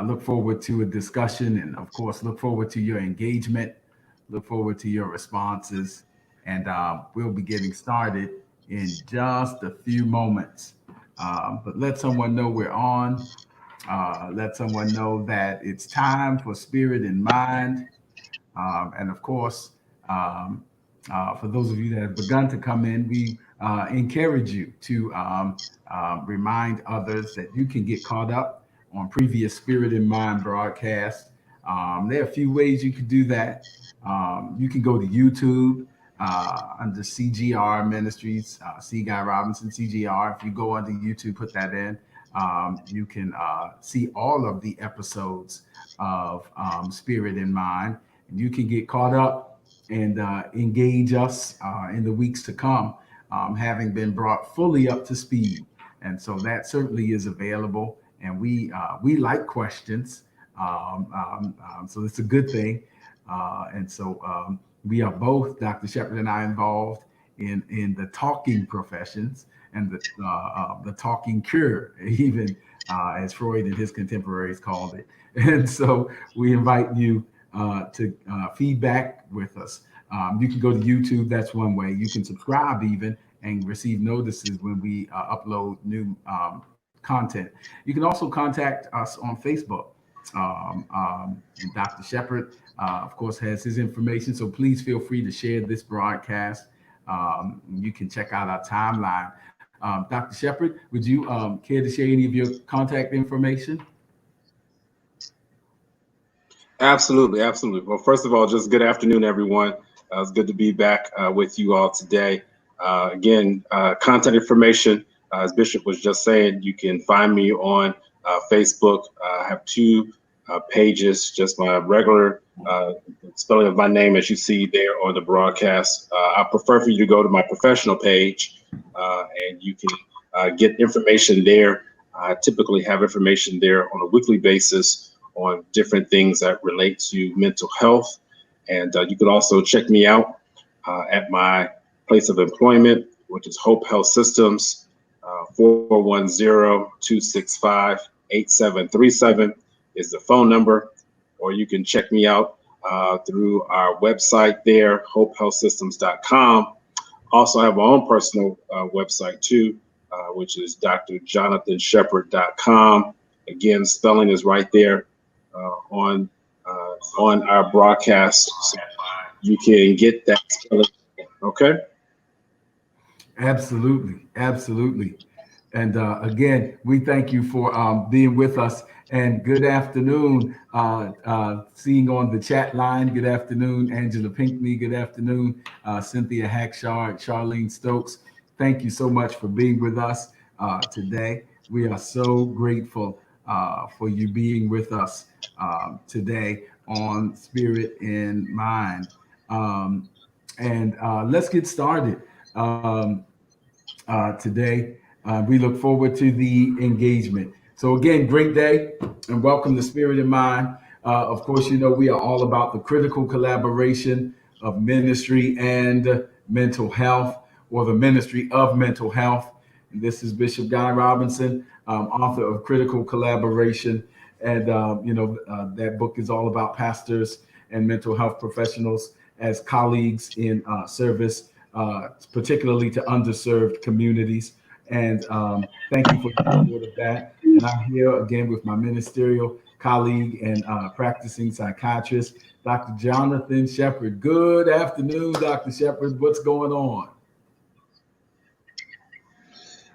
Look forward to a discussion, and of course, look forward to your engagement. Look forward to your responses, and we'll be getting started in just a few moments. But let someone know we're on. Let someone know that it's time for Spirit and Mind. And of course, um, for those of you that have begun to come in, we encourage you to remind others that you can get caught up on previous Spirit and Mind broadcasts. There are a few ways you can do that. You can go to YouTube under CGR Ministries, C. Guy Robinson, CGR. If you go under YouTube, put that in, you can see all of the episodes of Spirit and Mind, and you can get caught up and engage us in the weeks to come, having been brought fully up to speed. And so that certainly is available. And we like questions, so it's a good thing. And so we are both, Dr. Shepard and I, involved in the talking professions and the talking cure, even as Freud and his contemporaries called it. And so we invite you to feedback with us. You can go to YouTube. That's one way. You can subscribe even and receive notices when we upload new content. You can also contact us on Facebook. And Dr. Shepard, of course, has his information. So please feel free to share this broadcast. You can check out our timeline. Dr. Shepard, would you care to share any of your contact information? Absolutely, absolutely. Well, first of all, just good afternoon, everyone. It's good to be back with you all today. Again, contact information, as Bishop was just saying, you can find me on Facebook. I have two pages, just my regular spelling of my name as you see there on the broadcast. I prefer for you to go to my professional page and you can get information there. I typically have information there on a weekly basis on different things that relate to mental health. And you can also check me out at my place of employment, which is Hope Health Systems, 410-265-8737 is the phone number. Or you can check me out through our website there, hopehealthsystems.com. Also, I have my own personal website too, which is drjonathanshepard.com. Again, spelling is right there on our broadcast. So you can get that spelling. Okay. Absolutely, absolutely. And again, we thank you for being with us. And good afternoon, seeing on the chat line. Good afternoon, Angela Pinckney. Good afternoon, Cynthia Hackshard, Charlene Stokes. Thank you so much for being with us today. We are so grateful for you being with us today on Spirit and Mind. Um, and let's get started today. We look forward to the engagement. So again, great day and welcome to Spirit and Mind. Of course, you know, we are all about the critical collaboration of ministry and mental health, or the ministry of mental health. And this is Bishop Guy Robinson, author of Critical Collaboration. And, that book is all about pastors and mental health professionals as colleagues in service, particularly to underserved communities. And thank you for the support of that. And I'm here again with my ministerial colleague and practicing psychiatrist, Dr. Jonathan Shepard. Good afternoon, Dr. Shepard. What's going on?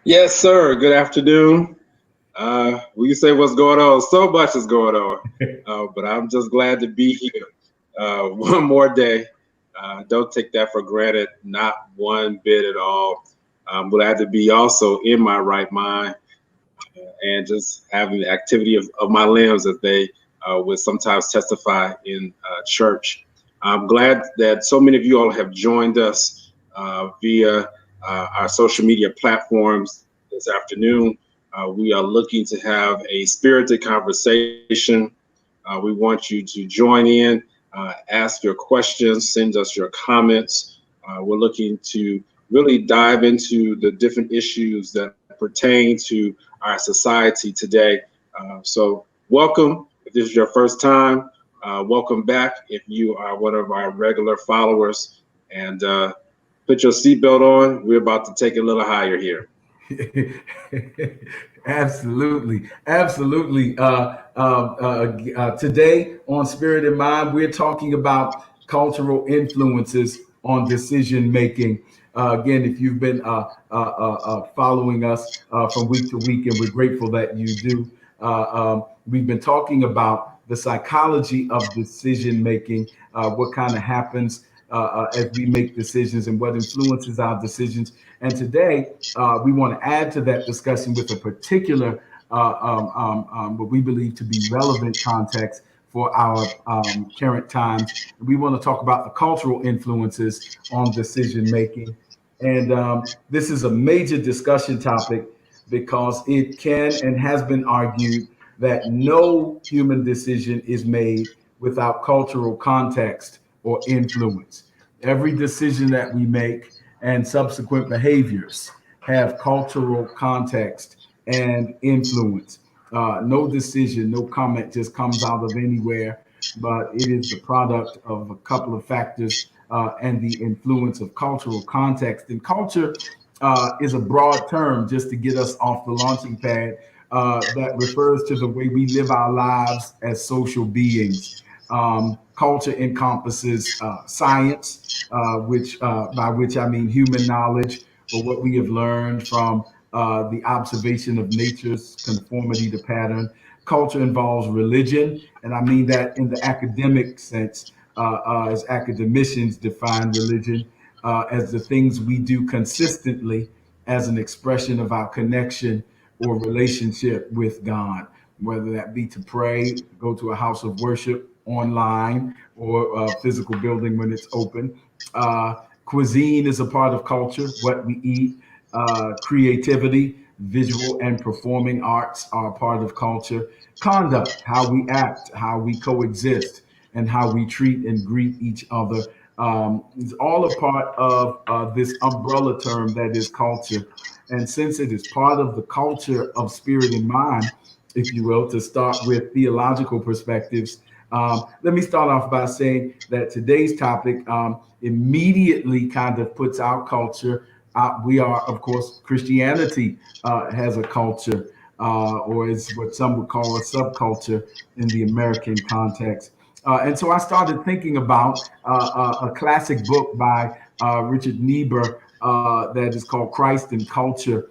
Yes, sir. Good afternoon. When you say what's going on, so much is going on. But I'm just glad to be here one more day. Don't take that for granted, not one bit at all. I'm glad to be also in my right mind and just having the activity of my limbs as they would sometimes testify in church. I'm glad that so many of you all have joined us via our social media platforms this afternoon. We are looking to have a spirited conversation. We want you to join in, ask your questions, send us your comments. We're looking to really dive into the different issues that pertain to our society today. So welcome. If this is your first time, welcome back. If you are one of our regular followers, and put your seatbelt on, we're about to take it a little higher here. Absolutely, absolutely. Today on Spirit and Mind, we're talking about cultural influences on decision making. Again, if you've been following us from week to week, and we're grateful that you do, we've been talking about the psychology of decision making, what kind of happens as we make decisions and what influences our decisions. And today, we want to add to that discussion with a particular, what we believe to be relevant context for our current times. We want to talk about the cultural influences on decision making. And this is a major discussion topic because it can and has been argued that no human decision is made without cultural context or influence. Every decision that we make and subsequent behaviors have cultural context and influence. No decision, no comment just comes out of anywhere, but it is the product of a couple of factors and the influence of cultural context. And culture is a broad term just to get us off the launching pad that refers to the way we live our lives as social beings. Culture encompasses science, which by which I mean human knowledge, or what we have learned from the observation of nature's conformity to pattern. Culture involves religion, and I mean that in the academic sense, as academicians define religion as the things we do consistently as an expression of our connection or relationship with God, whether that be to pray, go to a house of worship online, or a physical building when it's open. Cuisine is a part of culture, what we eat. Creativity, visual and performing arts are a part of culture. Conduct, how we act, how we coexist, and how we treat and greet each other is all a part of this umbrella term that is culture. And since it is part of the culture of spirit and mind, if you will, to start with theological perspectives, let me start off by saying that today's topic immediately kind of puts our culture. We are, of course, Christianity has a culture, or is what some would call a subculture in the American context. And so I started thinking about a classic book by Richard Niebuhr that is called Christ and Culture.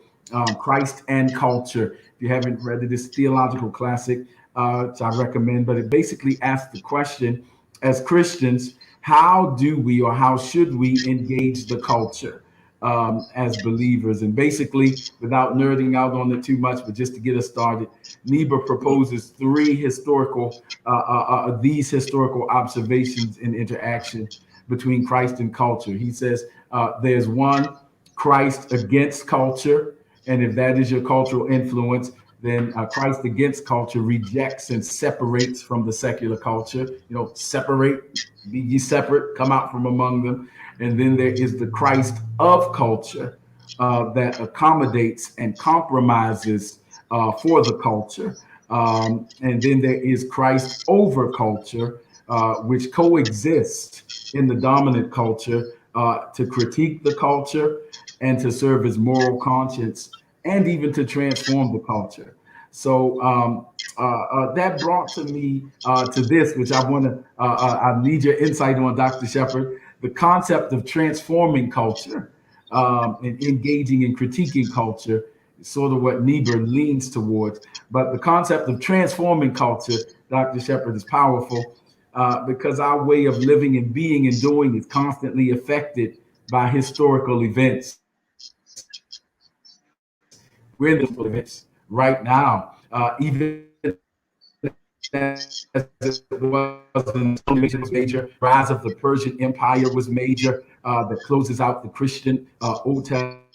Christ and Culture. If you haven't read it, it's a theological classic, which I recommend. But it basically asks the question, as Christians, how do we or how should we engage the culture as believers? And basically, without nerding out on it too much, but just to get us started, Niebuhr proposes these historical observations in interaction between Christ and culture. He says there's one, Christ against culture. And if that is your cultural influence, then Christ against culture rejects and separates from the secular culture. You know, separate, be ye separate, come out from among them. And then there is the Christ of culture that accommodates and compromises for the culture. And then there is Christ over culture, which coexists in the dominant culture to critique the culture and to serve as moral conscience and even to transform the culture. So that brought to me to this, which I need your insight on, Dr. Shepherd, the concept of transforming culture and engaging and critiquing culture is sort of what Niebuhr leans towards. But the concept of transforming culture, Dr. Shepherd, is powerful because our way of living and being and doing is constantly affected by historical events. We're in historical events right now, even as it was in was major. Rise of the Persian Empire was major. That closes out the Christian Old Testament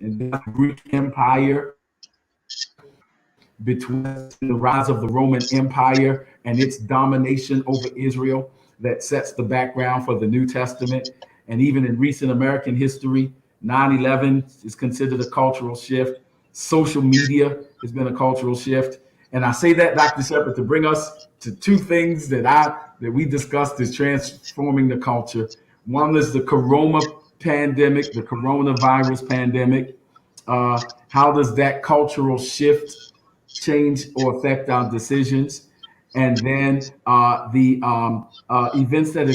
and the Greek Empire. Between the rise of the Roman Empire and its domination over Israel, that sets the background for the New Testament. And even in recent American history, 9/11 is considered a cultural shift. Social media has been a cultural shift. And I say that, Dr. Shepard, to bring us to two things that we discussed as transforming the culture. One is the corona pandemic, the coronavirus pandemic. How does that cultural shift change or affect our decisions? And then the events that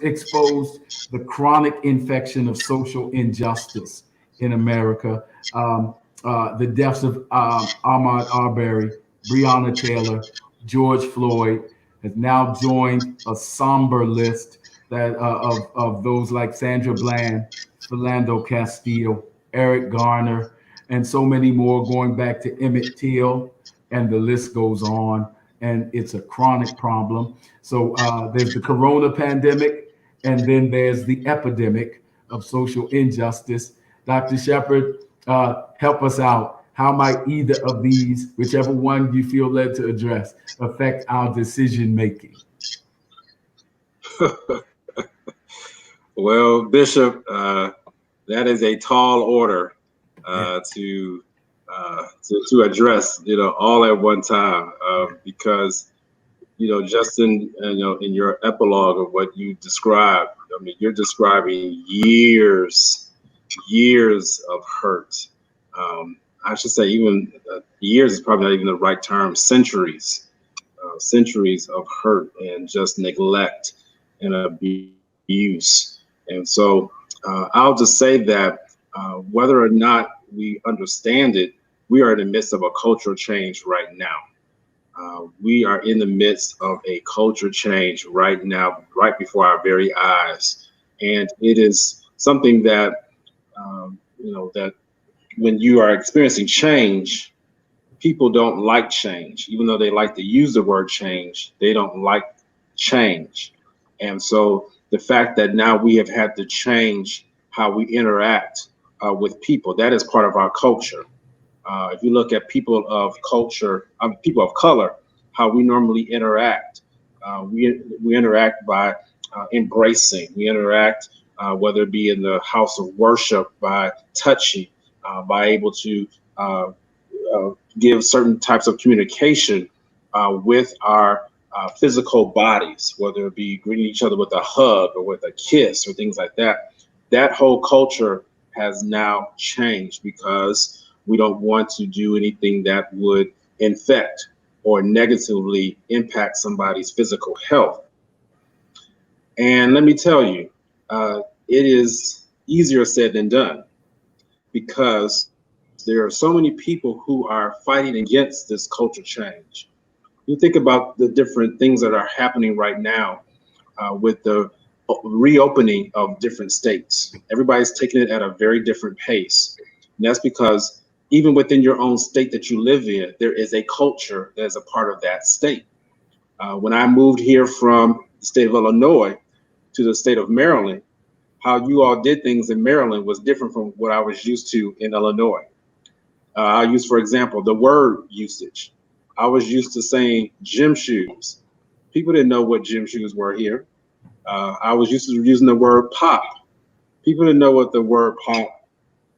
exposed the chronic infection of social injustice in America, the deaths of Ahmaud Arbery, Breonna Taylor, George Floyd, has now joined a somber list that of those like Sandra Bland, Philando Castile, Eric Garner, and so many more, going back to Emmett Till, and the list goes on. And it's a chronic problem. So there's the corona pandemic, and then there's the epidemic of social injustice. Dr. Shepard, help us out. How might either of these, whichever one you feel led to address, affect our decision making? Well, Bishop, that is a tall order to address, all at one time, because, just in your epilogue of what you described, I mean, you're describing years of hurt. I should say even years is probably not even the right term. Centuries of hurt and just neglect and abuse. And so I'll just say that whether or not we understand it, we are in the midst of a cultural change right now. We are in the midst of a culture change right now, right before our very eyes. And it is something that, that when you are experiencing change, people don't like change. Even though they like to use the word change, they don't like change. And so the fact that now we have had to change how we interact with people, that is part of our culture. If you look at people of culture, people of color, how we normally interact, we interact by embracing. We interact, whether it be in the house of worship, by touching, by able to give certain types of communication with our physical bodies, whether it be greeting each other with a hug or with a kiss or things like that. That whole culture has now changed because we don't want to do anything that would infect or negatively impact somebody's physical health. And let me tell you, it is easier said than done, because there are so many people who are fighting against this culture change. You think about the different things that are happening right now with the reopening of different states. Everybody's taking it at a very different pace. And that's because even within your own state that you live in, there is a culture that is a part of that state. When I moved here from the state of Illinois to the state of Maryland, how you all did things in Maryland was different from what I was used to in Illinois. I'll use, for example, the word usage. I was used to saying gym shoes. People didn't know what gym shoes were here. I was used to using the word pop. People didn't know what the word pop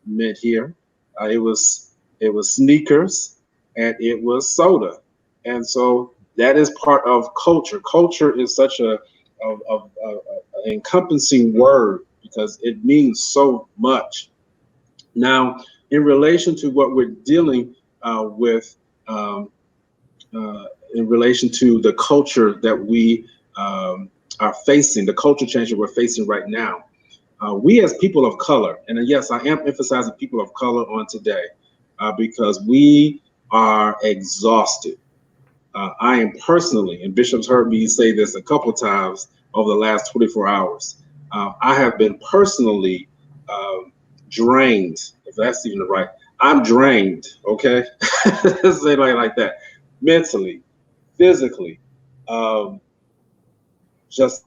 meant here. It was sneakers and it was soda. And so that is part of culture. Culture is such an encompassing word because it means so much. Now, in relation to what we're dealing with, in relation to the culture that we are facing, the culture change that we're facing right now, we as people of color, and yes, I am emphasizing people of color on today because we are exhausted. I am personally, and Bishop's heard me say this a couple of times over the last 24 hours. I have been personally drained, if that's even the right. I'm drained, okay? Say like that. Mentally, physically, just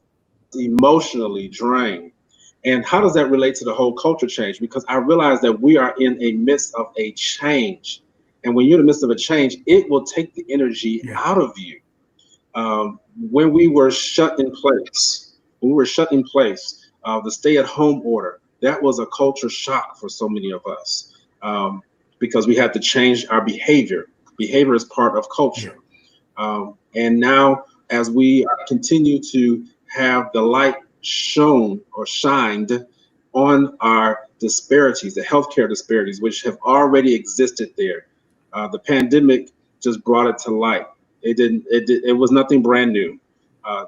emotionally drained. And how does that relate to the whole culture change? Because I realize that we are in a midst of a change. And when you're in the midst of a change, it will take the energy out of you. When we were shut in place, the stay-at-home order, that was a culture shock for so many of us because we had to change our behavior. Behavior is part of culture. And now, as we continue to have the light shown or shined on our disparities, the healthcare disparities, which have already existed there, the pandemic just brought it to light. It was nothing brand new.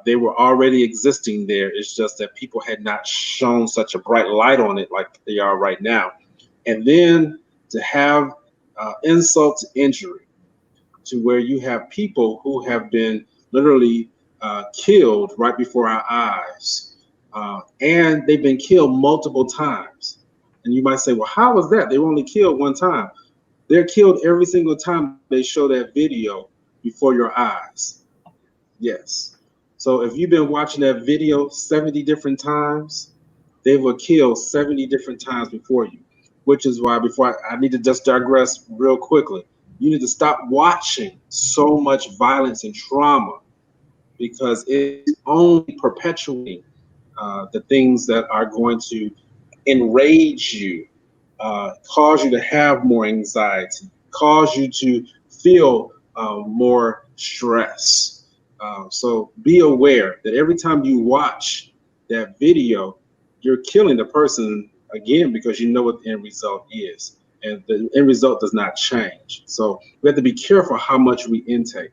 They were already existing there. It's just that people had not shone such a bright light on it like they are right now. And then to have insult to injury, to where you have people who have been literally killed right before our eyes, and they've been killed multiple times. And you might say, well, how was that? They were only killed one time. They're killed every single time they show that video before your eyes. Yes. So if you've been watching that video 70 different times, they were killed 70 different times before you, which is why I need to just digress real quickly. You need to stop watching so much violence and trauma, because it's only perpetuating the things that are going to enrage you, cause you to have more anxiety, cause you to feel more stress. So be aware that every time you watch that video, you're killing the person again, because you know what the end result is. And the end result does not change. So we have to be careful how much we intake.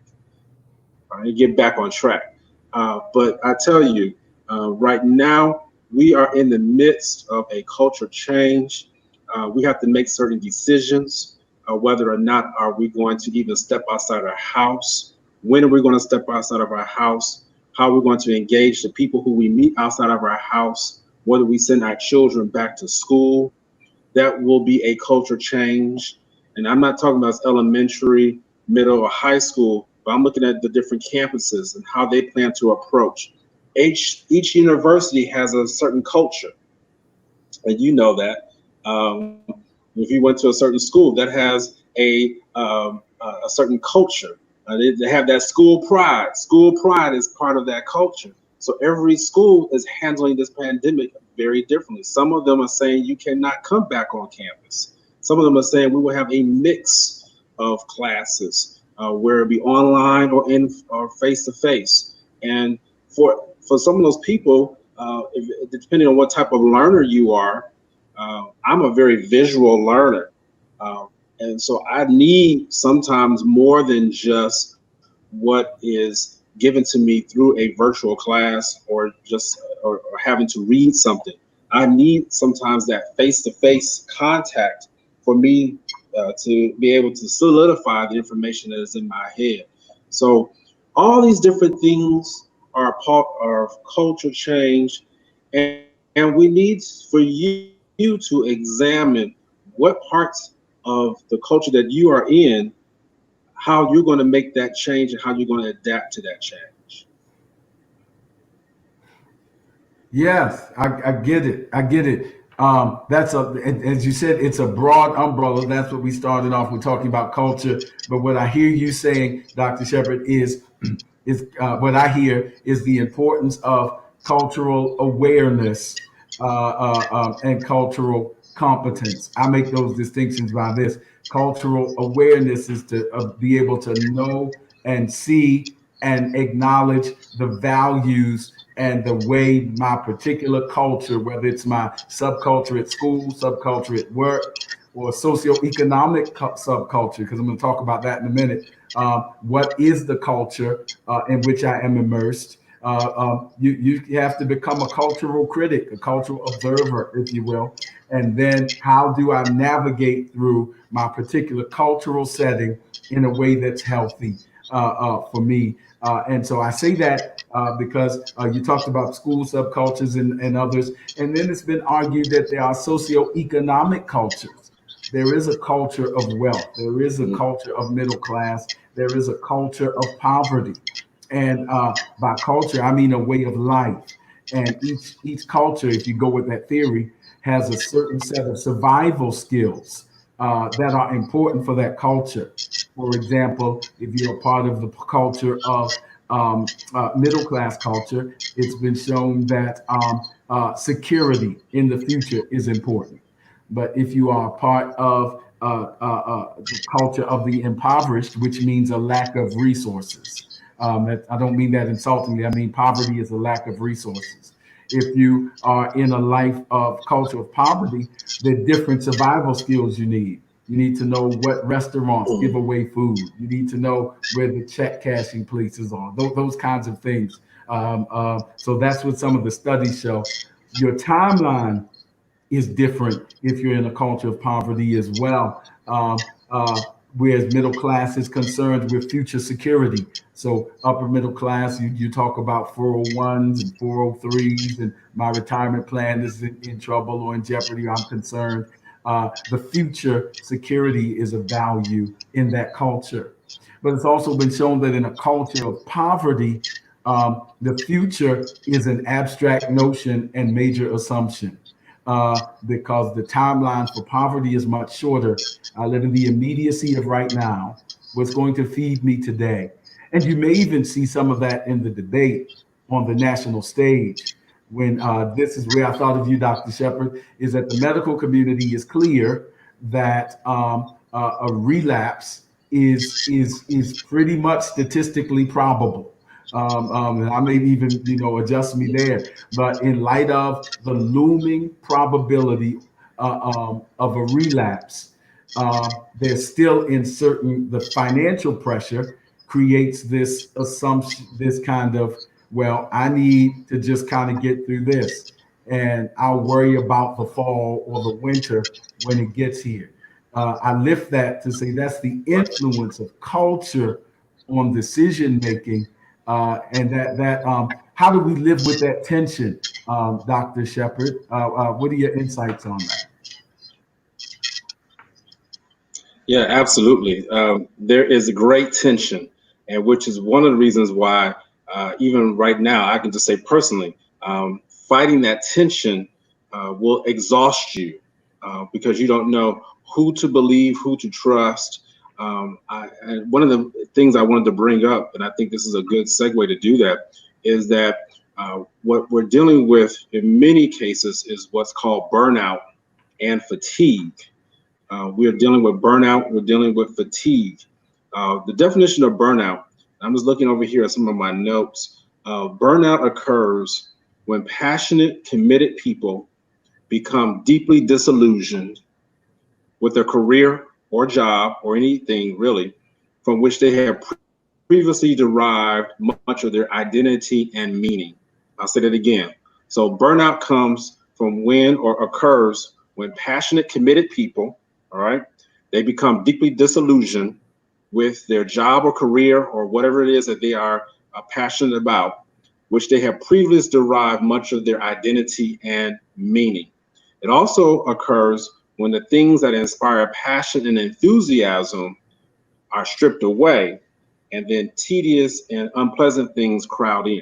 And get back on track. But I tell you, right now, we are in the midst of a culture change. We have to make certain decisions, whether or not are we going to even step outside our house. When are we going to step outside of our house? How are we going to engage the people who we meet outside of our house? Whether we send our children back to school. That will be a culture change. And I'm not talking about elementary, middle, or high school, but I'm looking at the different campuses and how they plan to approach. Each university has a certain culture, and you know that. If you went to a certain school that has a certain culture, they have that school pride. School pride is part of that culture. So every school is handling this pandemic very differently. Some of them are saying you cannot come back on campus. Some of them are saying we will have a mix of classes, where it be online or face to face. And for some of those people, depending on what type of learner you are, I'm a very visual learner, and so I need sometimes more than just what is given to me through a virtual class or just or having to read something. I need sometimes that face-to-face contact for me to be able to solidify the information that is in my head. So all these different things are part of culture change, and we need for you to examine what parts of the culture that you are in, how you're going to make that change and how you're going to adapt to that change. Yes, I get it. I get it. As you said, it's a broad umbrella. That's what we started off with, talking about culture. But what I hear you saying, Dr. Shepherd, is what I hear is the importance of cultural awareness and cultural competence. I make those distinctions by this. Cultural awareness is to be able to know and see and acknowledge the values and the way my particular culture, whether it's my subculture at school, subculture at work, or socioeconomic subculture, because I'm going to talk about that in a minute. What is the culture in which I am immersed? You have to become a cultural critic, a cultural observer, if you will. And then how do I navigate through my particular cultural setting in a way that's healthy for me? And so I say that because you talked about school subcultures and others. And then it's been argued that there are socioeconomic cultures. There is a culture of wealth. There is a culture of middle class. There is a culture of poverty. And by culture, I mean a way of life. And each culture, if you go with that theory, has a certain set of survival skills that are important for that culture. For example, if you're a part of the culture of middle class culture, it's been shown that security in the future is important. But if you are part of the culture of the impoverished, which means a lack of resources. I don't mean that insultingly. I mean poverty is a lack of resources. If you are in a life of culture of poverty, the different survival skills you need. You need to know what restaurants give away food. You need to know where the check cashing places are. Those kinds of things. So that's what some of the studies show. Your timeline is different if you're in a culture of poverty as well. Whereas middle class is concerned with future security. So upper middle class, you talk about 401s and 403s, and my retirement plan is in trouble or in jeopardy. I'm concerned. The future security is a value in that culture. But it's also been shown that in a culture of poverty, the future is an abstract notion and major assumption, because the timeline for poverty is much shorter. I live in the immediacy of right now. What's going to feed me today? And you may even see some of that in the debate on the national stage. When this is where I thought of you, Dr. Shepard, is that the medical community is clear that a relapse is pretty much statistically probable. And I may even, adjust me there. But in light of the looming probability of a relapse, there's still the financial pressure creates this assumption, this kind of, well, I need to just kind of get through this, and I'll worry about the fall or the winter when it gets here. I lift that to say that's the influence of culture on decision making, and how do we live with that tension, Dr. Shepard? What are your insights on that? Yeah, absolutely. There is a great tension, and which is one of the reasons why, even right now, I can just say personally, fighting that tension will exhaust you, because you don't know who to believe, who to trust. And one of the things I wanted to bring up, and I think this is a good segue to do that, is that what we're dealing with in many cases is what's called burnout and fatigue. We are dealing with burnout, we're dealing with fatigue. The definition of burnout, I'm just looking over here at some of my notes. Burnout occurs when passionate, committed people become deeply disillusioned with their career or job or anything really from which they have previously derived much of their identity and meaning. I'll say that again. So burnout comes from when or occurs when passionate, committed people, all right, they become deeply disillusioned with their job or career or whatever it is that they are passionate about, which they have previously derived much of their identity and meaning. It also occurs when the things that inspire passion and enthusiasm are stripped away, and then tedious and unpleasant things crowd in.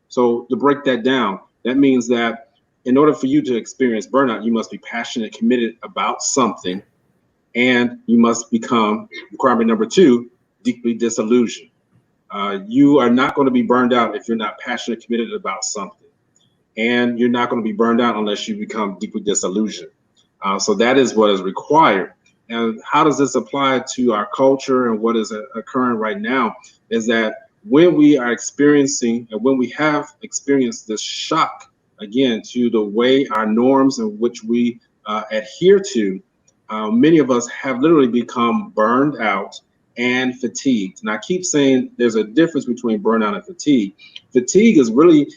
So to break that down, that means that in order for you to experience burnout, you must be passionate, committed about something, and you must become, requirement number 2, deeply disillusioned. You are not going to be burned out if you're not passionate, committed about something. And you're not going to be burned out unless you become deeply disillusioned. So that is what is required. And how does this apply to our culture and what is occurring right now is that when we are experiencing and when we have experienced this shock, again, to the way our norms in which we adhere to, many of us have literally become burned out and fatigued. And I keep saying there's a difference between burnout and fatigue. Fatigue is really,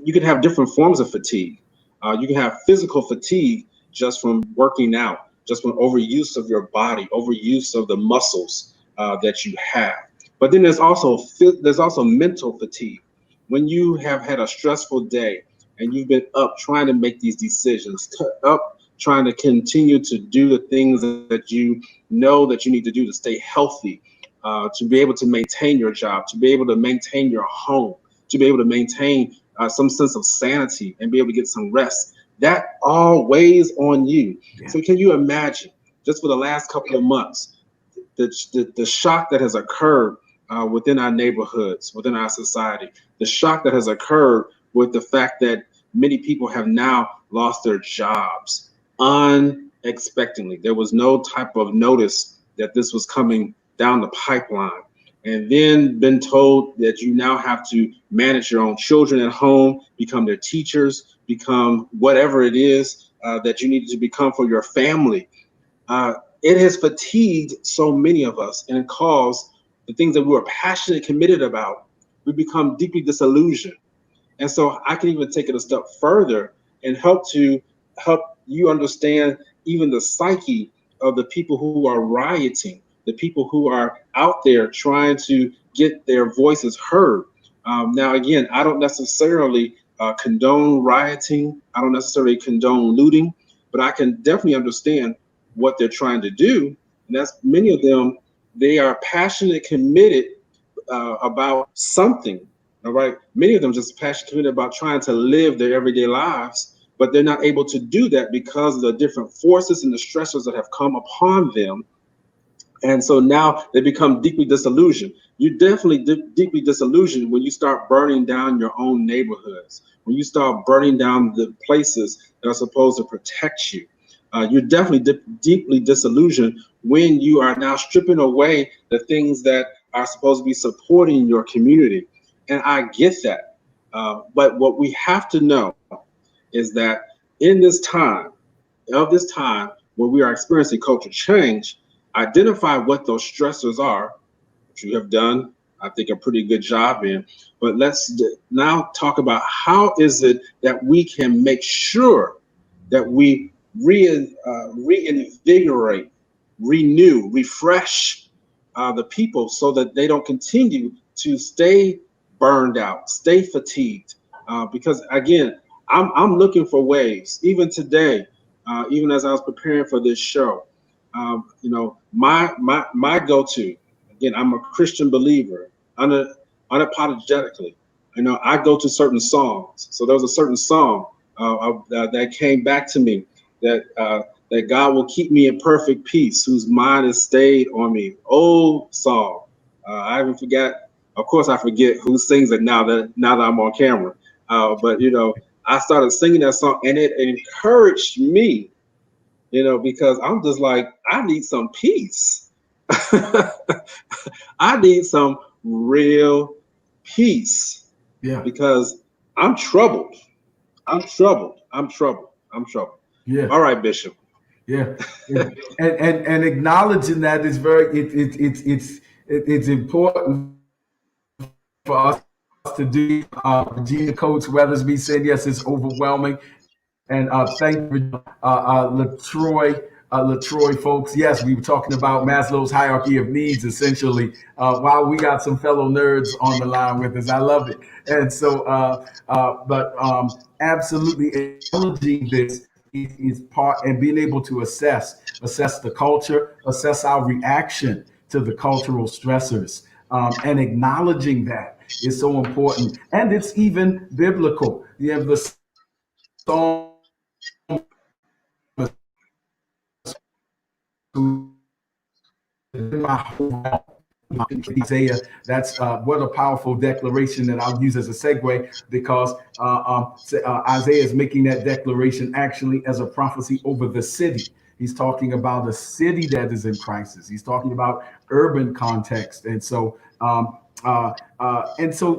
you can have different forms of fatigue. You can have physical fatigue just from working out, just from overuse of your body, overuse of the muscles that you have. But then there's also mental fatigue. When you have had a stressful day and you've been up trying to make these decisions, up trying to continue to do the things that you know that you need to do to stay healthy, to be able to maintain your job, to be able to maintain your home, to be able to maintain some sense of sanity and be able to get some rest. That all weighs on you. Yeah. So can you imagine, just for the last couple of months, the shock that has occurred within our neighborhoods, within our society, the shock that has occurred with the fact that many people have now lost their jobs expectantly. There was no type of notice that this was coming down the pipeline. And then been told that you now have to manage your own children at home, become their teachers, become whatever it is that you need to become for your family. It has fatigued so many of us, and it caused the things that we were passionately committed about, we become deeply disillusioned. And so I can even take it a step further and help you understand even the psyche of the people who are rioting, the people who are out there trying to get their voices heard. Now, again, I don't necessarily condone rioting. I don't necessarily condone looting, but I can definitely understand what they're trying to do. And that's many of them, they are passionately committed about something. All right. Many of them just passionate committed about trying to live their everyday lives, but they're not able to do that because of the different forces and the stressors that have come upon them. And so now they become deeply disillusioned. You're definitely deeply disillusioned when you start burning down your own neighborhoods, when you start burning down the places that are supposed to protect you. You're definitely deeply disillusioned when you are now stripping away the things that are supposed to be supporting your community. And I get that. But what we have to know is that in this time, where we are experiencing cultural change, identify what those stressors are, which you have done, I think, a pretty good job in. But let's now talk about how is it that we can make sure that we reinvigorate, renew, refresh the people so that they don't continue to stay burned out, stay fatigued. Because again, I'm looking for ways, even today, even as I was preparing for this show, my go-to, again, I'm a Christian believer, unapologetically. I go to certain songs. So there was a certain song that came back to me that God will keep me in perfect peace, whose mind is stayed on me. Old song. I even forgot. Of course, I forget who sings it now that I'm on camera. But I started singing that song, and it encouraged me. Because I'm just like, I need some peace. I need some real peace. Yeah. Because I'm troubled. I'm troubled. Yeah. All right, Bishop. Yeah. And acknowledging that is it's important for us to do. Regina Coach Weathersby said yes, it's overwhelming. And thank you, Latroy folks. Yes, we were talking about Maslow's hierarchy of needs, essentially. While we got some fellow nerds on the line with us, I love it. And so, but absolutely acknowledging this is part, and being able to assess the culture, assess our reaction to the cultural stressors, and acknowledging that is so important. And it's even biblical. You have the song Isaiah. That's what a powerful declaration that I'll use as a segue, because Isaiah is making that declaration actually as a prophecy over the city. He's talking about a city that is in crisis. He's talking about urban context, and so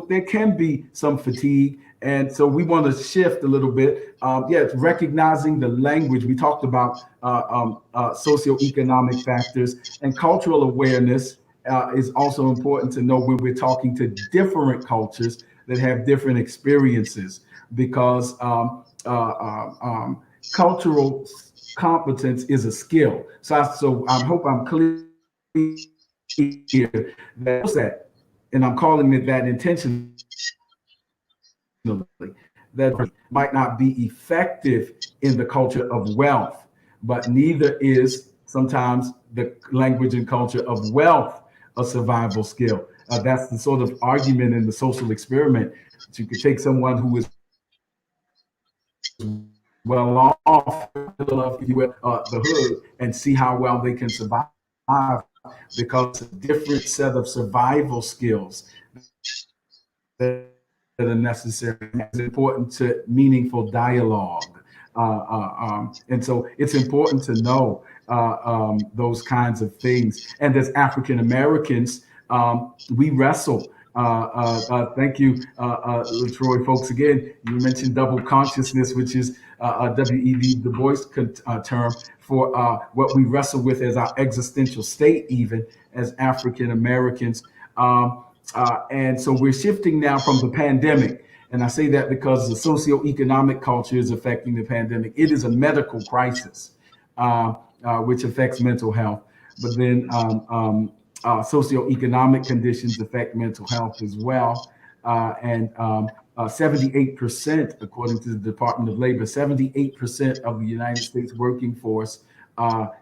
there can be some fatigue. And so we want to shift a little bit. Recognizing the language. We talked about socioeconomic factors, and cultural awareness is also important to know when we're talking to different cultures that have different experiences, because cultural competence is a skill. So I hope I'm clear that, and I'm calling it that intentionally, that might not be effective in the culture of wealth, but neither is sometimes the language and culture of wealth a survival skill. That's the sort of argument in the social experiment, that you could take someone who is well off, if you will, the hood, and see how well they can survive, because it's a different set of survival skills that are necessary. It's important to meaningful dialogue. And so it's important to know those kinds of things. And as African Americans, we wrestle. Thank you, Latroy, folks. Again, you mentioned double consciousness, which is a W.E.B. Du Bois term for what we wrestle with as our existential state, even as African Americans. And so we're shifting now from the pandemic. And I say that because the socioeconomic culture is affecting the pandemic. It is a medical crisis, which affects mental health. But then socioeconomic conditions affect mental health as well. And 78%, according to the Department of Labor, 78% of the United States working force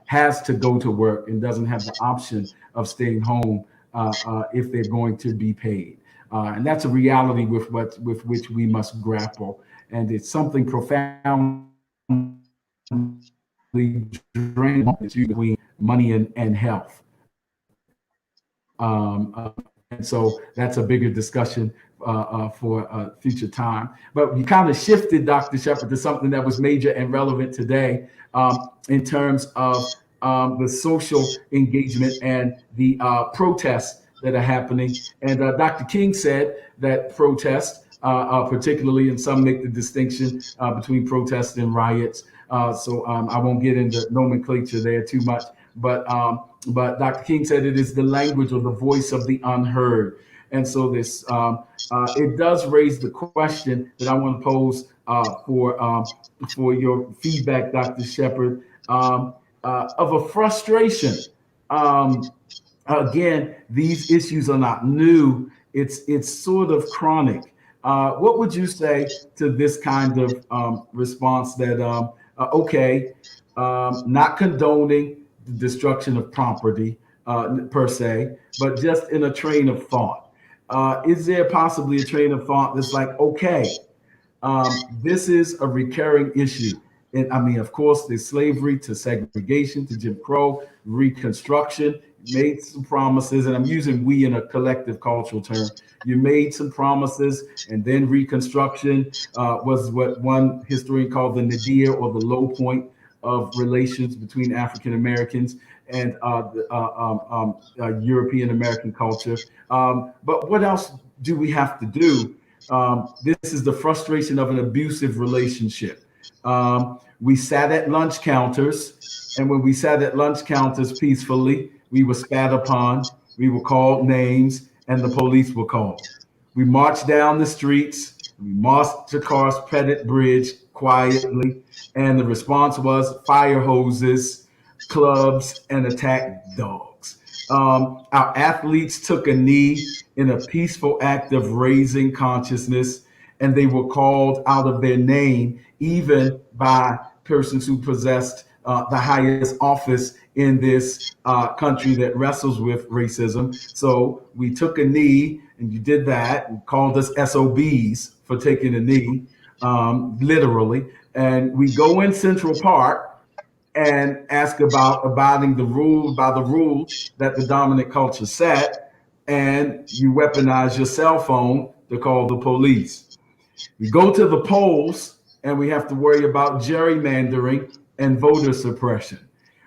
has to go to work and doesn't have the option of staying home if they're going to be paid. And that's a reality with which we must grapple. And it's something profoundly draining between money and health. And so that's a bigger discussion for future time. But you kind of shifted, Dr. Shepherd, to something that was major and relevant today in terms of the social engagement and the protests that are happening. And Dr. King said that protests, particularly, and some make the distinction between protests and riots. So I won't get into nomenclature there too much. But Dr. King said it is the language or the voice of the unheard. And so this it does raise the question that I want to pose for your feedback, Dr. Shepherd, of a frustration. Again, these issues are not new. It's sort of chronic. What would you say to this kind of response that, okay, not condoning the destruction of property per se, but just in a train of thought? Is there possibly a train of thought that's like, okay, this is a recurring issue? And I mean, of course, there's slavery to segregation to Jim Crow, Reconstruction. Made some promises, and I'm using we in a collective cultural term. You made some promises, and then Reconstruction was what one historian called the nadir, or the low point of relations between African Americans and European American culture. But what else do we have to do? This is the frustration of an abusive relationship. We sat at lunch counters, and when we sat at lunch counters peacefully, we were spat upon, we were called names, and the police were called. We marched down the streets, we marched across Pettit Bridge quietly, and the response was fire hoses, clubs, and attack dogs. Our athletes took a knee in a peaceful act of raising consciousness, and they were called out of their name, even by persons who possessed the highest office in this country that wrestles with racism. So we took a knee, and you did that, and called us SOBs for taking a knee, literally. And we go in Central Park and ask about abiding by the rules that the dominant culture set, and you weaponize your cell phone to call the police. We go to the polls, and we have to worry about gerrymandering and voter suppression.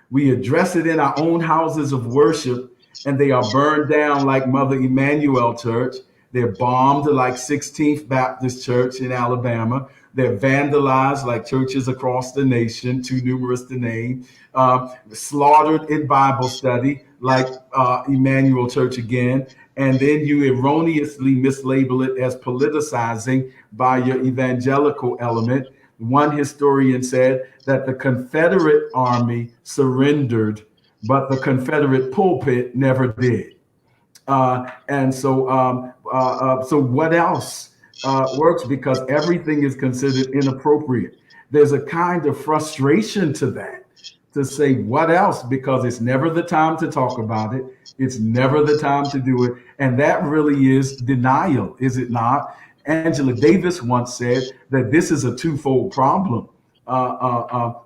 We address it in our own houses of worship, and they are burned down like Mother Emanuel Church. They're bombed like 16th Baptist Church in Alabama. They're vandalized like churches across the nation, too numerous to name. Slaughtered in Bible study like Emmanuel Church again. And then you erroneously mislabel it as politicizing by your evangelical element. One historian said that the Confederate Army surrendered, but the Confederate pulpit never did. And so what else works? Because everything is considered inappropriate. There's a kind of frustration to that, to say what else, because it's never the time to talk about it. It's never the time to do it. And that really is denial, is it not? Angela Davis once said that this is a twofold problem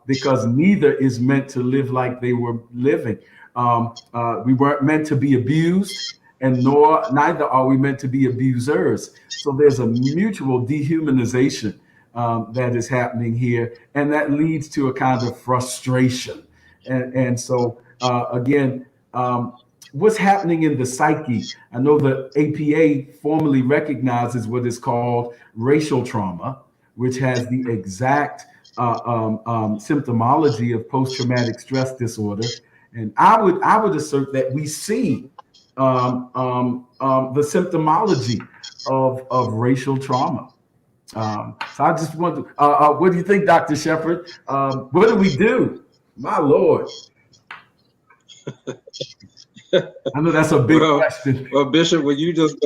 because neither is meant to live like they were living. We weren't meant to be abused, and neither are we meant to be abusers. So there's a mutual dehumanization that is happening here, and that leads to a kind of frustration. And so again, what's happening in the psyche? I know the APA formally recognizes what is called racial trauma, which has the exact symptomology of post-traumatic stress disorder. And I would assert that we see the symptomology of racial trauma. So I just want to, what do you think, Dr. Shepherd? What do we do? My Lord. I know that's a big question. Well, Bishop, when you just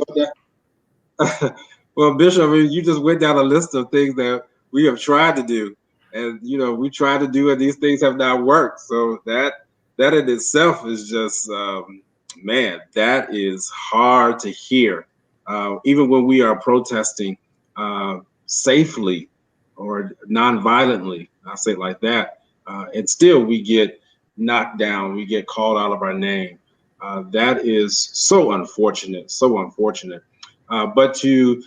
well, Bishop, I mean, you just went down a list of things that we have tried to do, and we tried to do, and these things have not worked. So that in itself is just, man, that is hard to hear. Even when we are protesting safely or non-violently, I'll say it like that, and still we get knocked down, we get called out of our name. That is so unfortunate, so unfortunate. But to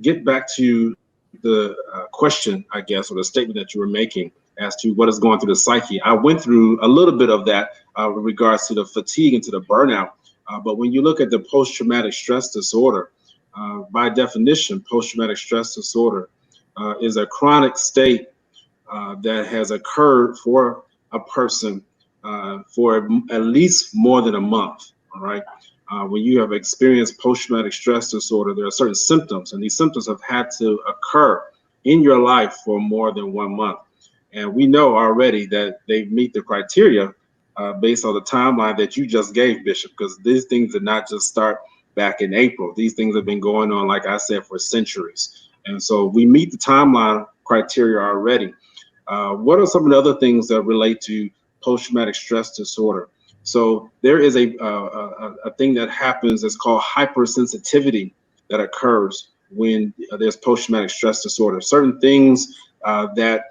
get back to the question, I guess, or the statement that you were making as to what is going through the psyche, I went through a little bit of that with regards to the fatigue and to the burnout. But when you look at the post-traumatic stress disorder, by definition, post-traumatic stress disorder is a chronic state that has occurred for a person for at least more than a month. All right. When you have experienced post-traumatic stress disorder, there are certain symptoms, and these symptoms have had to occur in your life for more than 1 month. And we know already that they meet the criteria based on the timeline that you just gave, Bishop, because these things did not just start back in April. These things have been going on, like I said, for centuries. And so we meet the timeline criteria already. What are some of the other things that relate to post-traumatic stress disorder? So there is a thing that happens that's called hypersensitivity that occurs when there's post-traumatic stress disorder. Certain things that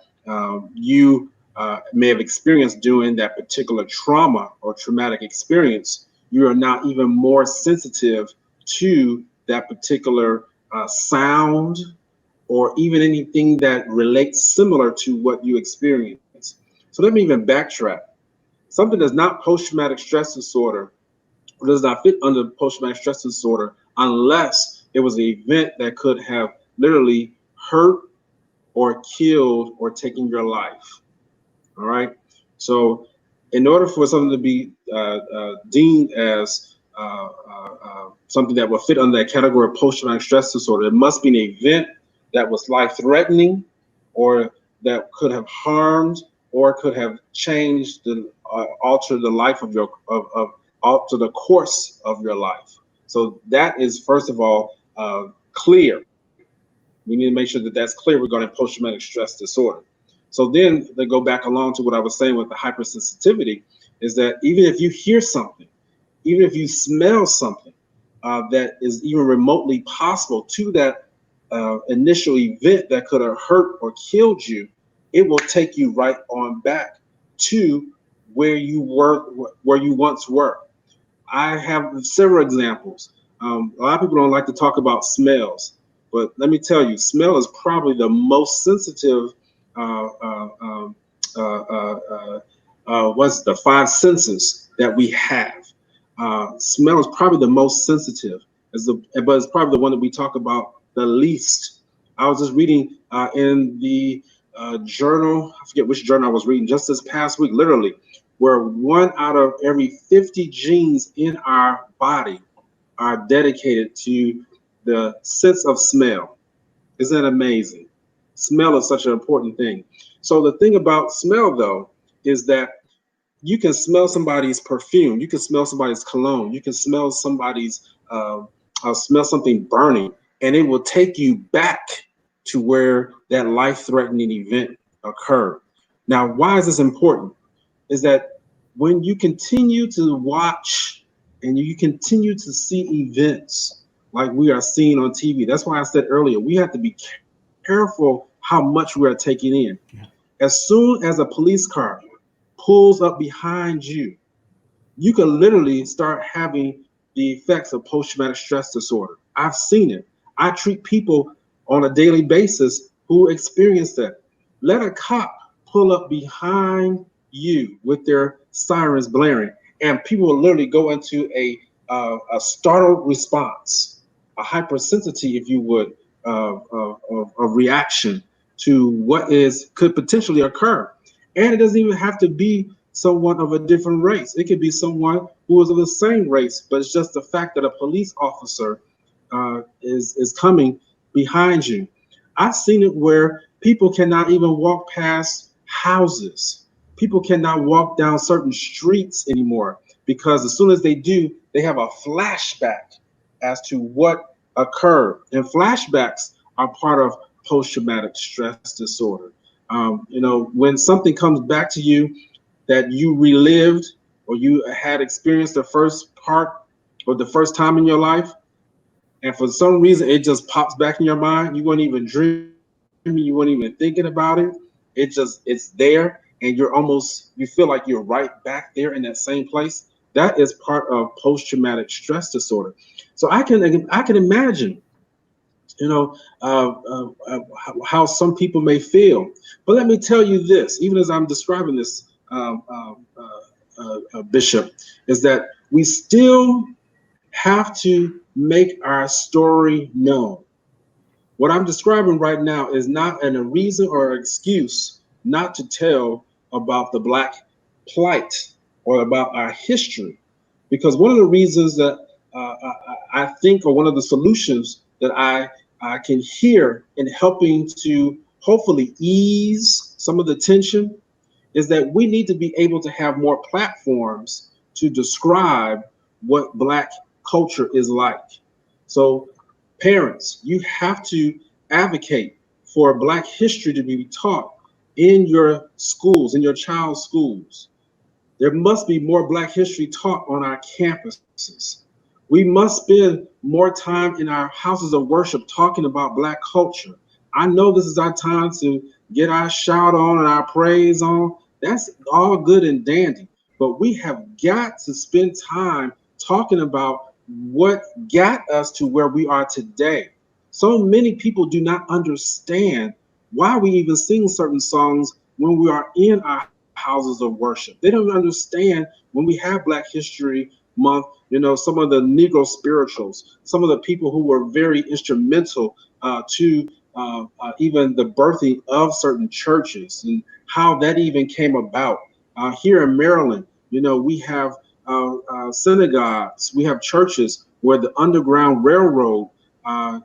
you may have experienced during that particular trauma or traumatic experience, you are now even more sensitive to that particular sound or even anything that relates similar to what you experienced. So let me even backtrack. Something that's not post-traumatic stress disorder does not fit under post-traumatic stress disorder unless it was an event that could have literally hurt or killed or taken your life. All right. So in order for something to be deemed as something that will fit under that category of post-traumatic stress disorder, it must be an event that was life-threatening or that could have harmed or could have changed the alter the life of your alter the course of your life. So that is, first of all, clear. We need to make sure that that's clear regarding post-traumatic stress disorder. So then they go back along to what I was saying with the hypersensitivity, is that even if you hear something, even if you smell something that is even remotely possible to that initial event that could have hurt or killed you, it will take you right on back to where you were, where you once were. I have several examples. A lot of people don't like to talk about smells, but let me tell you, smell is probably the most sensitive. What's the 5 senses that we have? Smell is probably the most sensitive, but it's probably the one that we talk about the least. I was just reading in the journal, I forget which journal I was reading just this past week, literally, where 1 out of every 50 genes in our body are dedicated to the sense of smell. Isn't that amazing? Smell is such an important thing. So the thing about smell, though, is that you can smell somebody's perfume, you can smell somebody's cologne, you can smell somebody's smell something burning, and it will take you back to where that life-threatening event occurred. Now, why is this important? Is that when you continue to watch and you continue to see events like we are seeing on TV, that's why I said earlier, we have to be careful how much we are taking in. Yeah. As soon as a police car pulls up behind you, you can literally start having the effects of post-traumatic stress disorder. I've seen it. I treat people on a daily basis who experienced that. Let a cop pull up behind you with their sirens blaring, and people will literally go into a startled response, a hypersensitivity, if you would, of reaction to what could potentially occur. And it doesn't even have to be someone of a different race. It could be someone who is of the same race, but it's just the fact that a police officer is coming behind you. I've seen it where people cannot even walk past houses. People cannot walk down certain streets anymore because as soon as they do, they have a flashback as to what occurred. And flashbacks are part of post-traumatic stress disorder. When something comes back to you that you relived or you had experienced the first part or the first time in your life, and for some reason it just pops back in your mind, you weren't even dreaming, you weren't even thinking about it. It's there, and you feel like you're right back there in that same place. That is part of post-traumatic stress disorder. So I can imagine, how some people may feel. But let me tell you this, even as I'm describing this, Bishop, is that we still have to make our story known. What I'm describing right now is not a reason or excuse not to tell about the Black plight or about our history. Because one of the reasons that I think, or one of the solutions that I can hear in helping to hopefully ease some of the tension, is that we need to be able to have more platforms to describe what Black culture is like. So parents, you have to advocate for Black history to be taught in your schools, in your child's schools. There must be more Black history taught on our campuses. We must spend more time in our houses of worship talking about Black culture. I know this is our time to get our shout on and our praise on. That's all good and dandy. But we have got to spend time talking about what got us to where we are today. So many people do not understand why we even sing certain songs when we are in our houses of worship. They don't understand when we have Black History Month, some of the Negro spirituals, some of the people who were very instrumental to even the birthing of certain churches and how that even came about. Here in Maryland, we have synagogues, we have churches where the Underground Railroad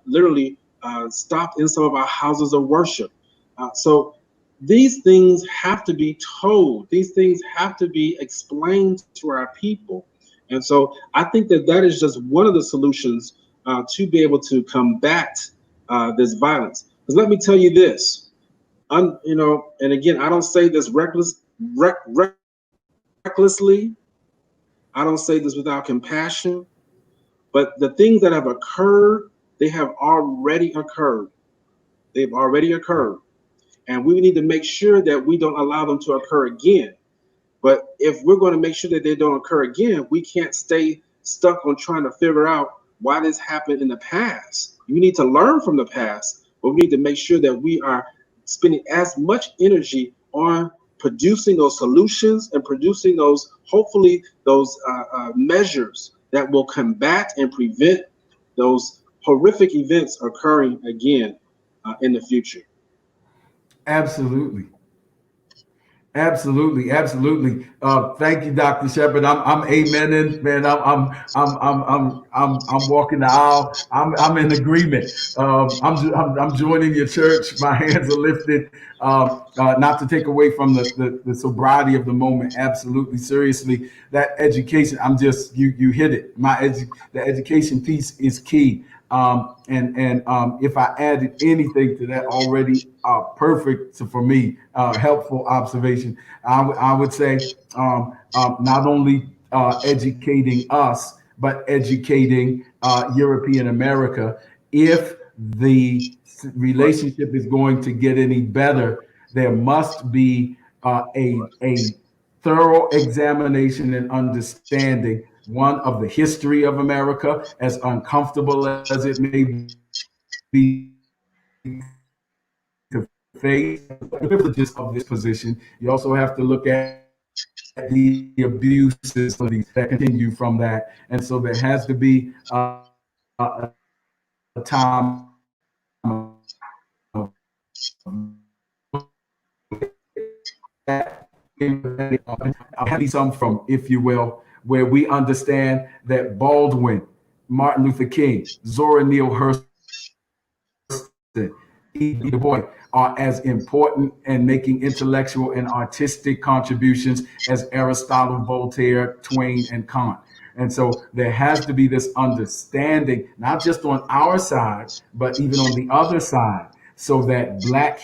literally stopped in some of our houses of worship. So these things have to be told. These things have to be explained to our people. And so I think that is just one of the solutions to be able to combat this violence. Because let me tell you this, and again, I don't say this recklessly. I don't say this without compassion, but the things that have occurred, they have already occurred. They've already occurred. And we need to make sure that we don't allow them to occur again. But if we're going to make sure that they don't occur again, we can't stay stuck on trying to figure out why this happened in the past. We need to learn from the past, but we need to make sure that we are spending as much energy on producing those solutions and producing hopefully those measures that will combat and prevent those horrific events occurring again in the future. Absolutely. Absolutely, absolutely. Thank you, Dr. Shepard. I'm amening, man. I'm walking the aisle. I'm in agreement. I'm joining your church. My hands are lifted. Not to take away from the sobriety of the moment. Absolutely, seriously, that education. You hit it. The education piece is key. If I added anything to that already perfect for me, helpful observation, I would say not only educating us, but educating European America. If the relationship is going to get any better, there must be a thorough examination and understanding, one, of the history of America, as uncomfortable as it may be to face the privileges of this position, you also have to look at the abuses that continue from that. And so there has to be a time of that. I'll have some from, if you will, where we understand that Baldwin, Martin Luther King, Zora Neale Hurston, Du Bois are as important in making intellectual and artistic contributions as Aristotle, Voltaire, Twain, and Kant. And so there has to be this understanding, not just on our side, but even on the other side, so that Black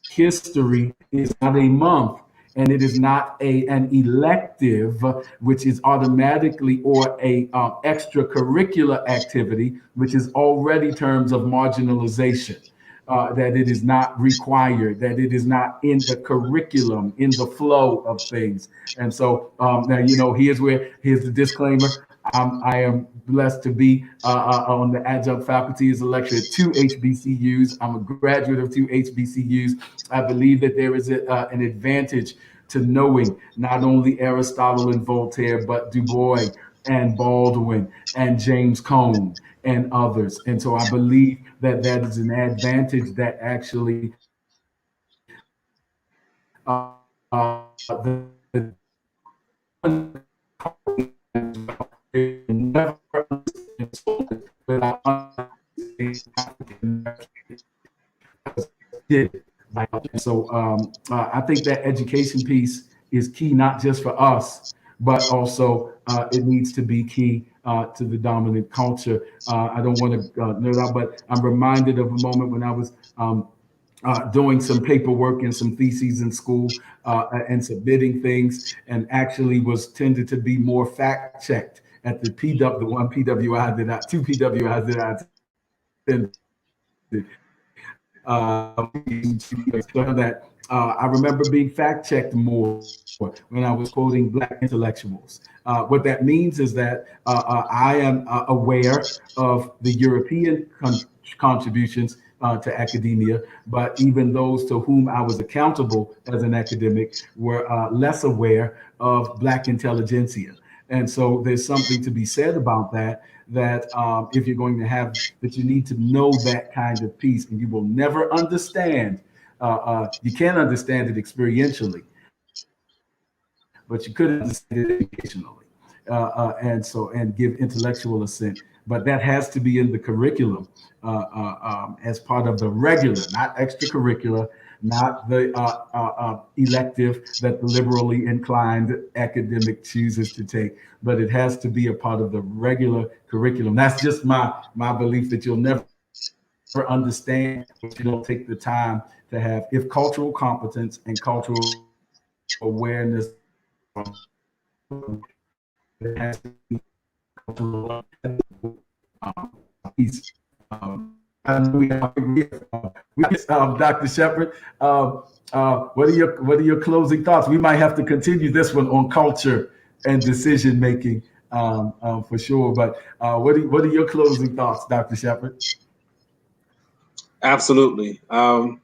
history is not a month and it is not an elective, which is automatically, or a extracurricular activity, which is already terms of marginalization. That it is not required, that it is not in the curriculum, in the flow of things. And so now, here's the disclaimer. I am blessed to be on the adjunct faculty as a lecturer at 2 HBCUs. I'm a graduate of 2 HBCUs. I believe that there is an advantage to knowing not only Aristotle and Voltaire, but Du Bois and Baldwin and James Cone and others. And so I believe that that is an advantage that actually the never without did. So I think that education piece is key, not just for us, but also it needs to be key to the dominant culture. I don't want to nerd out, but I'm reminded of a moment when I was doing some paperwork and some theses in school and submitting things, and actually was tended to be more fact checked at the one PWI that two PWIs that I attended. That I remember being fact checked more when I was quoting Black intellectuals. What that means is that I am aware of the European contributions to academia, but even those to whom I was accountable as an academic were less aware of Black intelligentsia. And so there's something to be said about that, that if you're going to have, that you need to know that kind of piece, and you will never understand, you can't understand it experientially, but you could understand it educationally, and give intellectual assent. But that has to be in the curriculum as part of the regular, not extracurricular, not the elective that the liberally inclined academic chooses to take, but it has to be a part of the regular curriculum. That's just my belief, that you'll never understand if you don't take the time to have, if cultural competence and cultural awareness has to be cultural piece. Dr. Shepherd, what are your closing thoughts? We might have to continue this one on culture and decision making for sure. But what are your closing thoughts, Dr. Shepherd? Absolutely. I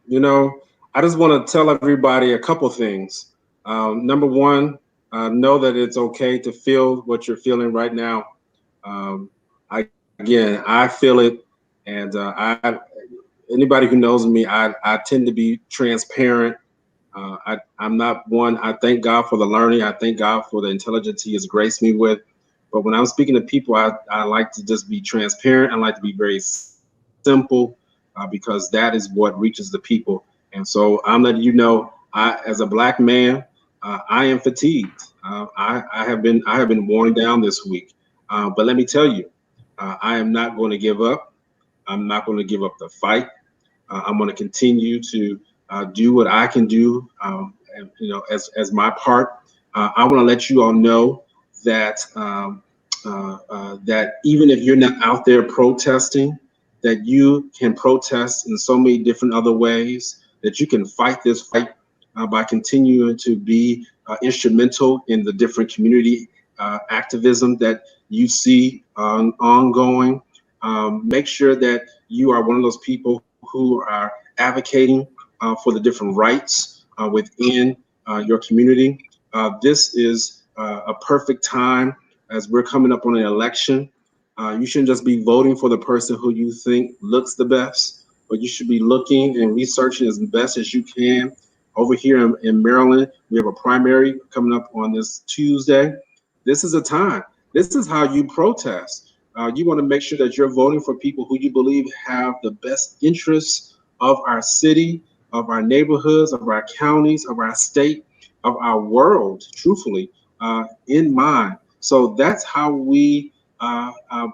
just want to tell everybody a couple things. Number one, know that it's okay to feel what you're feeling right now. I feel it, and anybody who knows me, I tend to be transparent. I'm not one. I thank God for the learning. I thank God for the intelligence He has graced me with. But when I'm speaking to people, I like to just be transparent. I like to be very simple because that is what reaches the people. And so I'm letting you know, as a Black man, I am fatigued. I have been worn down this week. But let me tell you, I am not going to give up. I'm not going to give up the fight. I'm going to continue to do what I can do, as my part. I want to let you all know that that even if you're not out there protesting, that you can protest in so many different other ways, that you can fight this fight by continuing to be instrumental in the different community activism that you see ongoing. Make sure that you are one of those people who are advocating for the different rights within your community. This is a perfect time as we're coming up on an election. You shouldn't just be voting for the person who you think looks the best, but you should be looking and researching as best as you can. Over here in Maryland, we have a primary coming up on this Tuesday. This is a time. This is how you protest. You want to make sure that you're voting for people who you believe have the best interests of our city, of our neighborhoods, of our counties, of our state, of our world, truthfully, in mind. So that's how we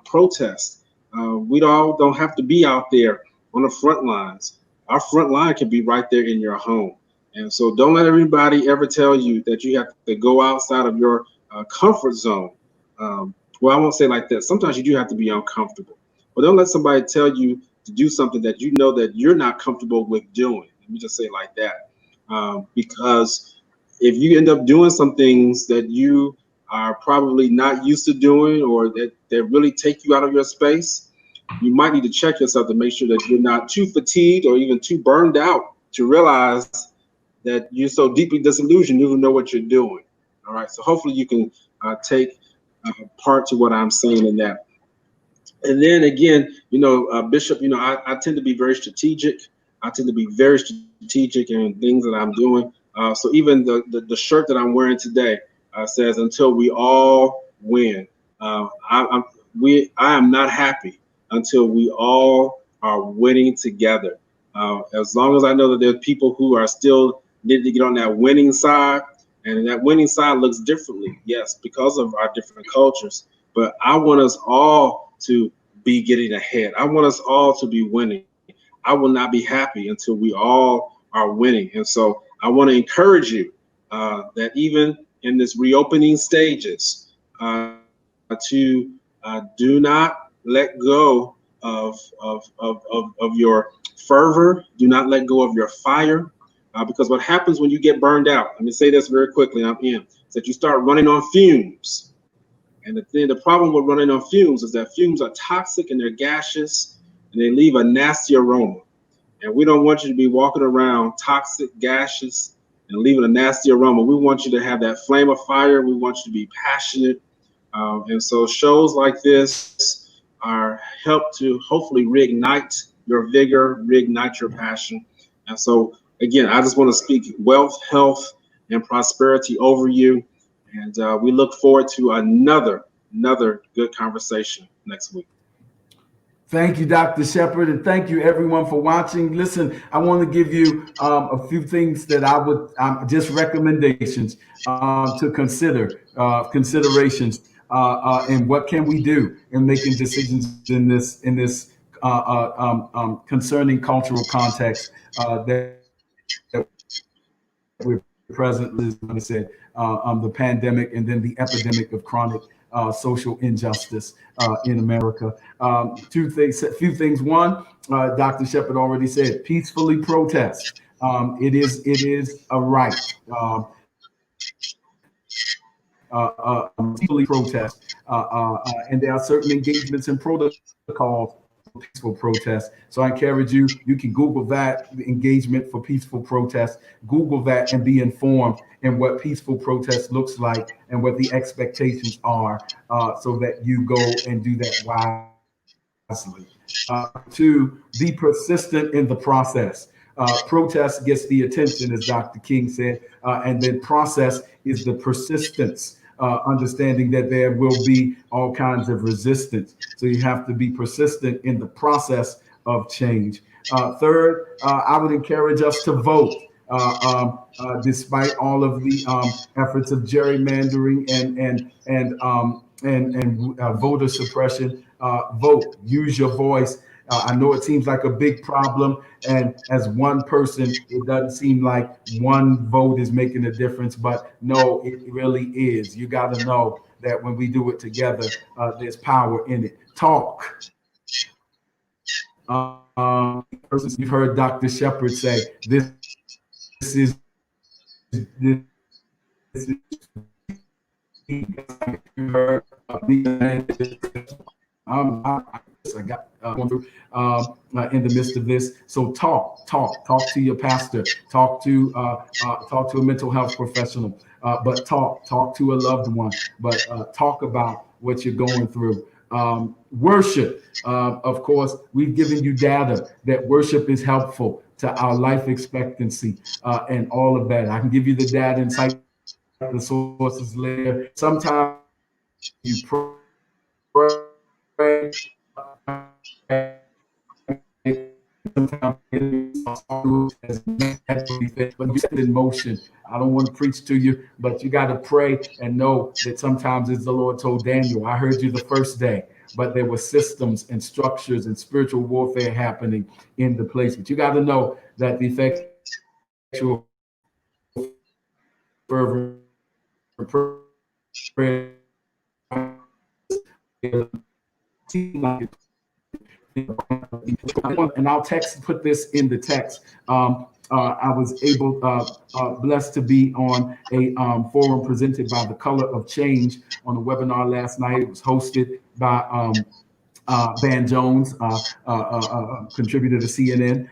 protest. We all don't have to be out there on the front lines. Our front line can be right there in your home. And so don't let everybody ever tell you that you have to go outside of your comfort zone. Well, I won't say like that. Sometimes you do have to be uncomfortable. But don't let somebody tell you to do something that you know that you're not comfortable with doing. Let me just say it like that. Because if you end up doing some things that you are probably not used to doing, or that really take you out of your space, you might need to check yourself to make sure that you're not too fatigued or even too burned out to realize that you're so deeply disillusioned you don't know what you're doing. All right, so hopefully you can take part to what I'm saying in that. And then again, Bishop, I tend to be very strategic. I tend to be very strategic in things that I'm doing. So even the shirt that I'm wearing today says, "Until we all win." I am not happy until we all are winning together. As long as I know that there's people who are still needing to get on that winning side, and that winning side looks differently, yes, because of our different cultures. But I want us all to be getting ahead. I want us all to be winning. I will not be happy until we all are winning. And so I want to encourage you that even in this reopening stages, to do not let go of your fervor. Do not let go of your fire. Because what happens when you get burned out, let me say this very quickly, is that you start running on fumes. And the problem with running on fumes is that fumes are toxic and they're gaseous and they leave a nasty aroma. And we don't want you to be walking around toxic, gaseous, and leaving a nasty aroma. We want you to have that flame of fire. We want you to be passionate. And so shows like this are help to hopefully reignite your vigor, reignite your passion. And so again, I just want to speak wealth, health, and prosperity over you. And we look forward to another good conversation next week. Thank you, Dr. Shepherd, and thank you everyone for watching. Listen, I want to give you a few things that I would just recommendations to consider, considerations, and what can we do in making decisions in this concerning cultural context that we're presently, as I said, the pandemic and then the epidemic of chronic social injustice in America. Few things. One, Dr. Shepherd already said, peacefully protest. It is a right. Peacefully protest, and there are certain engagements and protocols for peaceful protest. So I encourage you. You can Google that, the engagement for peaceful protest. Google that and be informed in what peaceful protest looks like and what the expectations are, so that you go and do that wisely. Two, be persistent in the process. Protest gets the attention, as Dr. King said, and then process is the persistence, understanding that there will be all kinds of resistance. So you have to be persistent in the process of change. Third, I would encourage us to vote. Despite all of the efforts of gerrymandering and voter suppression, vote, use your voice. I know it seems like a big problem, and as one person, it doesn't seem like one vote is making a difference, but no, it really is. You got to know that when we do it together, there's power in it. Talk. You've heard Dr. Shepherd say, this is I got going through in the midst of this. So talk to your pastor, talk to a mental health professional, but talk to a loved one, but talk about what you're going through. Worship, of course, we've given you data that worship is helpful to our life expectancy and all of that. I can give you the data and cite the sources later. Sometimes you pray, sometimes but you set it in motion. I don't want to preach to you, but you got to pray and know that sometimes, as the Lord told Daniel, I heard you the first day, but there were systems and structures and spiritual warfare happening in the place. But you got to know that the effectual fervent prayer and I'll put this in the text. I was blessed to be on a forum presented by The Color of Change on a webinar last night. It was hosted by Van Jones, contributor to CNN,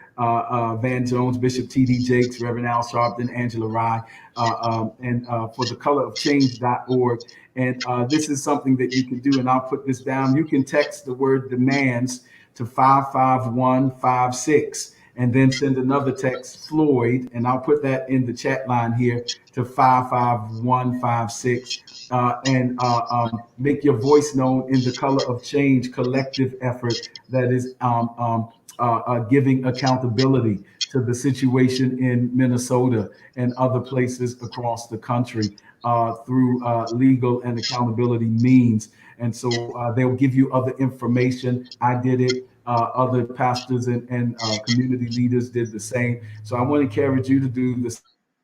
Van Jones, Bishop T.D. Jakes, Reverend Al Sharpton, Angela Rye, and for thecolorofchange.org. And this is something that you can do, and I'll put this down. You can text the word demands to 55156. And then send another text, Floyd, and I'll put that in the chat line here, to 55156. And make your voice known in the Color of Change collective effort that is giving accountability to the situation in Minnesota and other places across the country through legal and accountability means. And so they'll give you other information. I did it. Other pastors and community leaders did the same. So I want to encourage you to do the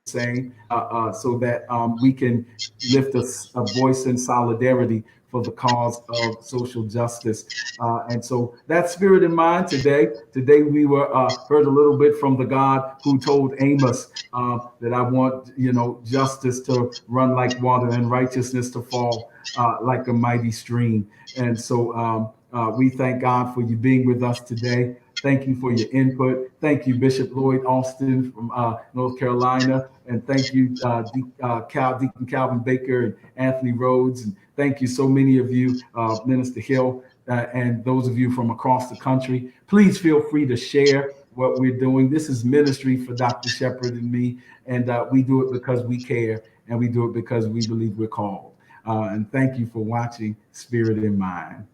same so that we can lift a voice in solidarity for the cause of social justice. And so that spirit in mind today we were heard a little bit from the God who told Amos that I want, justice to run like water and righteousness to fall like a mighty stream. And so we thank God for you being with us today. Thank you for your input. Thank you, Bishop Lloyd Austin from North Carolina. And thank you, Deacon Calvin Baker and Anthony Rhodes. And thank you, so many of you, Minister Hill, and those of you from across the country. Please feel free to share what we're doing. This is ministry for Dr. Shepherd and me. And we do it because we care. And we do it because we believe we're called. And thank you for watching Spirit in Mind.